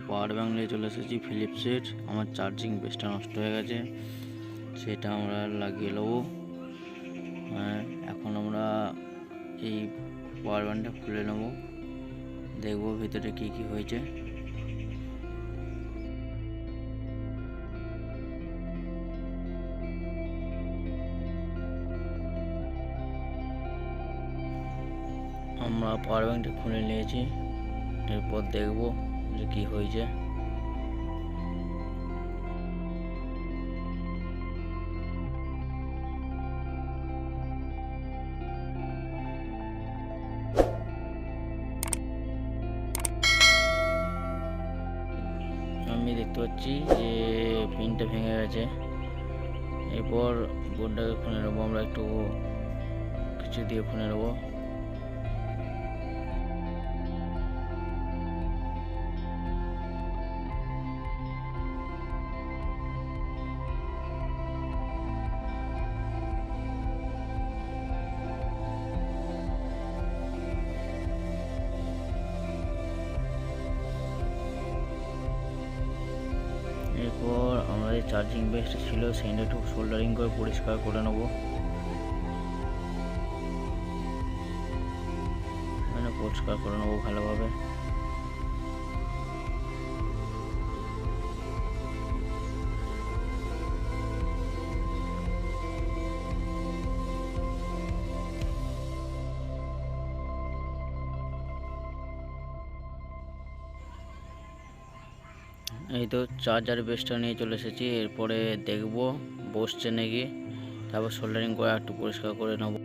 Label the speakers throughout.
Speaker 1: Power bank নিয়ে চলে এসেছি ফিলিপসের। আমার চার্জিং বেসটা নষ্ট হয়ে গেছে, সেটা আমরা লাগিয়ে নেবো। এখন আমরা এই পাওয়ার ব্যাঙ্কটা খুলে নেব, দেখবো ভিতরে কি কি হয়েছে। আমরা পাওয়ার ব্যাঙ্কটা খুলে নিয়েছি, এরপর দেখবো যে কি হয়েছে। আমি দেখতে পাচ্ছি যে পিনটা ভেঙে গেছে। এরপর বোর্ডটাকে খুলে নেবো, আমরা একটু কিছু দিয়ে খুলে নেবো। এরপর আমরা যে চার্জিং বেসটা ছিল সেইটা একটু সোল্ডারিং করে পরিষ্কার করে নেবো। পরিষ্কার করে নেবো ভালোভাবে। এই তো চার্জার বেসটা নিয়ে চলে এসেছি, এরপরে দেখবো বসছে নাকি, তারপর সোল্ডারিং করে একটু পরিষ্কার করে নেবো।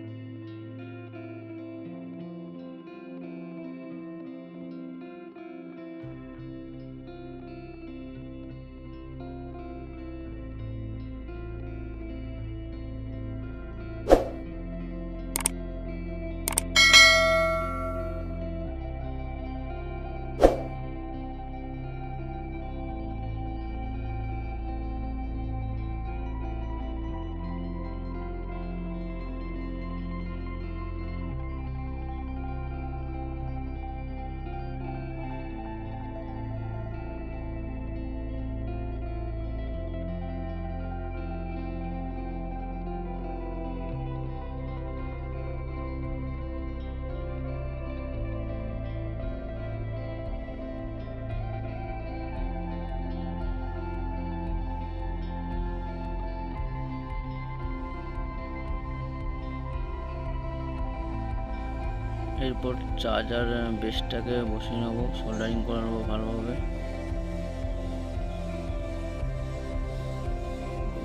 Speaker 1: এরপর চার্জার বেসটাকে বসিয়ে নেবো, সোল্ডারিং করে নেবো ভালোভাবে।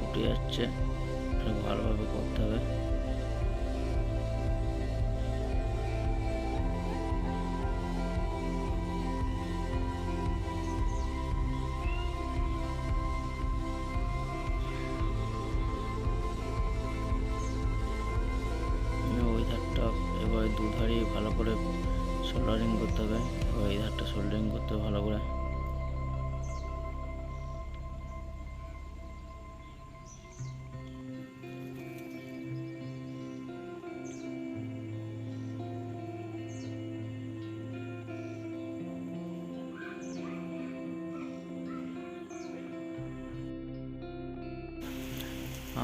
Speaker 1: উঠে যাচ্ছে, ভালোভাবে করতে হবে। ওই ধারটা এবার দুধারই ভালো করে সোল্ডারিং করতে হবে, এবার এই ধারটা সোল্ডারিং করতে হবে ভালো করে।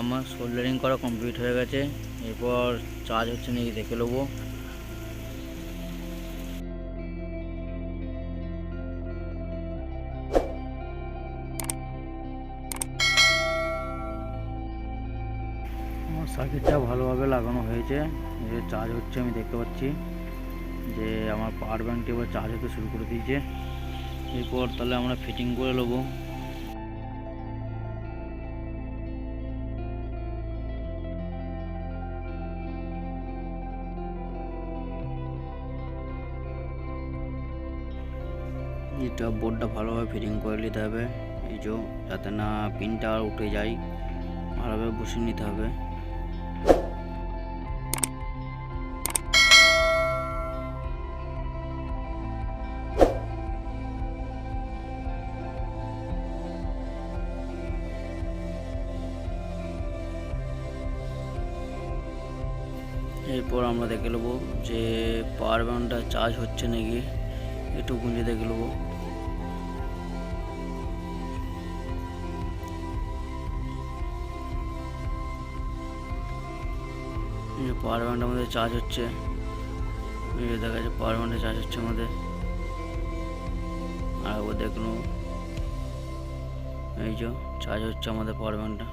Speaker 1: আমার সোল্ডারিং করা কমপ্লিট হয়ে গেছে, এরপর চার্জ হচ্ছে নাকি দেখে নেবো। আমার সার্কিটটা ভালোভাবে লাগানো হয়েছে, যে চার্জ হচ্ছে আমি দেখতে পাচ্ছি যে আমার পাওয়ার ব্যাঙ্কটি এবার চার্জ হতে শুরু করে দিয়েছে। এরপর তাহলে আমরা ফিটিং করে নেবো। এটা বোর্ডটা ভালোভাবে ফিটিং করে নিতে হবে, এই যে যাতে না পিনটা উঠে যায়, ভালোভাবে বসিয়ে নিতে হবে। এরপর আমরা দেখে নেবো যে পাওয়ার ব্যাঙ্কটা চার্জ হচ্ছে নাকি, একটু গুঁজে দেখে নেবো। পাওয়ার ব্যাংকটা আমাদের চার্জ হচ্ছে, এই যে দেখা যাচ্ছে পাওয়ার ব্যাংকটা চার্জ হচ্ছে আমাদের। আর ও দেখুন এই যে চার্জ হচ্ছে আমাদের পাওয়ার ব্যাংকটা।